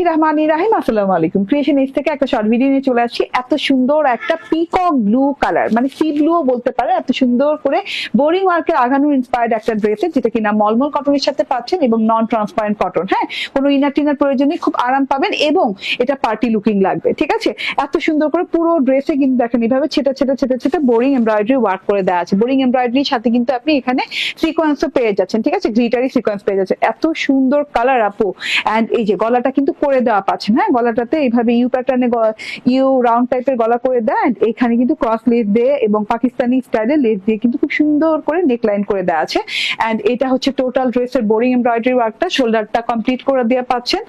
রহমানির রহিম। আসসালামু আলাইকুম। ক্রিয়েশন এজ থেকে একটা শর্ট ভিডিও নিয়ে চলে আসছি। এত সুন্দর একটা পিকক ব্লু কালার, মানে সি ব্লুও বলতে পারে, এত সুন্দর করে বোরিং ওয়ার্কের আগানুর ইন্সপায়ার্ড একটা ড্রেসের, যেটা কিনা মলমল কটনের সাথে পাচ্ছেন এবং নন ট্রান্সপারেন্ট কটন। হ্যাঁ, কোনো ইনার টিনার প্রয়োজন নেই, খুব আরাম পাবেন এবং এটা পার্টি লুকিং লাগবে। ঠিক আছে, এত সুন্দর করে পুরো ড্রেসে কিন্তু দেখেন এভাবে ছেটা ছেটা ছেটা ছেটা বোরিং এমব্রয়ডারি ওয়ার্ক করে দেওয়া আছে। বোরিং এমব্রয়ডারির সাথে কিন্তু আপনি এখানে সিকোয়েন্সও পেয়ে যাচ্ছেন। ঠিক আছে, গ্লিটারি সিকোয়েন্স পেয়ে যাচ্ছেন। এত সুন্দর কালার আপু। এন্ড এই যে গলাটা কিন্তু করে দেওয়া পাচ্ছেন। হ্যাঁ, গলাটাতে এইভাবে ইউ প্যাটার্নে ইউ রাউন্ড টাইপের গলা করে দেয়। এখানে কিন্তু ক্রস লেস দিয়ে এবং পাকিস্তানি স্টাইলে লেস দিয়ে কিন্তু খুব সুন্দর করে নেক লাইন করে দেওয়া আছে। এন্ড এটা হচ্ছে টোটাল ড্রেসের বোরিং এমব্রয়ডারি ওয়ার্কটা। শোল্ডারটা কমপ্লিট করে দেওয়া পাচ্ছেন,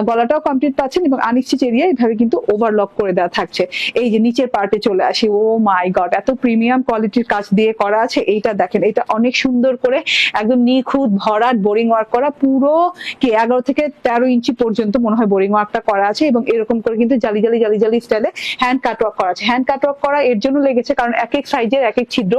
গলাটাও কমপ্লিট পাচ্ছেন এবং আনিস্টিচ এরিয়া এইভাবে কিন্তু ওভারলক করে দেওয়া থাকছে। এই যে নিচের পার্টে চলে আসি, ও মাই গড, এত প্রিমিয়াম কোয়ালিটির কাজ দিয়ে করা আছে। এইটা দেখেন, এটা অনেক সুন্দর করে একদম নিখুঁত ভরাট বোরিং ওয়ার্ক করা, পুরো কি 11 থেকে 13 ইঞ্চি পর্যন্ত মনে হয় বোরিং ওয়ার্কটা করা আছে এবং এরকম করে কিন্তু জালি জালি জালি জালি স্টাইলে হ্যান্ড কাট ওয়ার্ক করা আছে। হ্যান্ড কাট ওয়ার্ক করা এর জন্য লেগেছে কারণ এক এক সাইজের এক এক ছিদ্র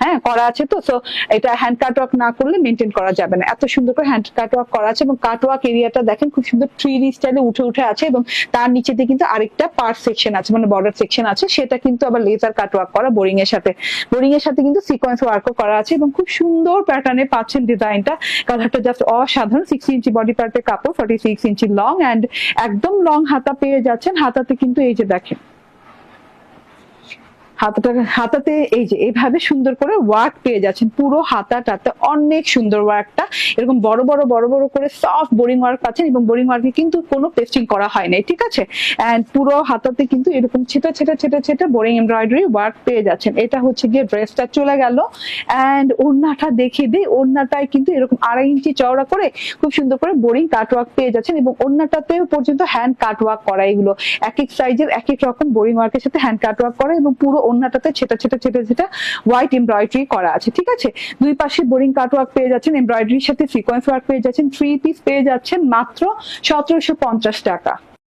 হ্যাঁ করা আছে, তো সো এটা হ্যান্ড কাট ওয়ার্ক না করলে মেনটেন করা যাবে না। এত সুন্দর করে হ্যান্ড কাট ওয়ার্ক করা আছে এবং কাট ওয়ার্ক এরিয়াটা দেখেন খুব সুন্দর 3D স্টাইলে উঠে উঠে আছে এবং তার নিচে দিয়ে কিন্তু আরেকটা পার্ট সেকশন আছে, মানে বর্ডার সেকশন আছে, সেটা কিন্তু আবার লেজার কাট ওয়ার্ক করা বোরিং এর সাথে। বোরিং এর সাথে কিন্তু সিকোয়েন্স ওয়ার্কও করা আছে এবং খুব সুন্দর প্যাটার্নে পাচ্ছেন ডিজাইনটা। কালারটা জাস্ট অসাধারণ। 60 ইঞ্চি বডি পার্টের কাপড়, 46 ইঞ্চি লং এন্ড একদম লং হাতা পেয়ে যাচ্ছেন। হাতাতে কিন্তু এই যে দেখেন হাতাতে এই যে এইভাবে সুন্দর করে ওয়ার্ক পেয়ে যাচ্ছেন। পুরো হাতাটাতে অনেক সুন্দর ওয়ার্কটা, এরকম বড় বড় বড় বড় করে সফট বোরিং ওয়ার্ক পাচ্ছেন এবং বোরিং ওয়ার্কে কিন্তু কোনো পেস্টিং করা হয় নাই। ঠিক আছে, এন্ড পুরো হাতাতে কিন্তু এরকম ছেটা ছেটা ছেটা ছেটা বোরিং এমব্রয়ডারি ওয়ার্ক পেয়ে যাচ্ছেন। এটা হচ্ছে গিয়ে ড্রেসটা চলে গেল। এন্ড ওড়নাটা দেখিয়ে দিই, ওড়নাটায় কিন্তু এরকম 2.5 ইঞ্চি চওড়া করে খুব সুন্দর করে বোরিং কাট ওয়ার্ক পেয়ে যাচ্ছেন এবং ওড়নাটাতেও পর্যন্ত হ্যান্ড কাট ওয়ার্ক করা। এগুলো এক এক সাইজের এক এক রকম বোরিং ওয়ার্কের সাথে হ্যান্ড কাট ওয়ার্ক করা এবং পুরো ওড়নাটাতে ছেটা ছেটা ছেটা ছেটা হোয়াইট এমব্রয়ডারি করা আছে। ঠিক আছে, দুই পাশে বোরিং কাট ওয়ার্ক পেয়ে যাচ্ছেন, এমব্রয়ডারির সাথে সিকোয়েন্স ওয়ার্ক পেয়ে যাচ্ছেন। 3 পিস পেয়ে যাচ্ছেন মাত্র 1750 টাকা।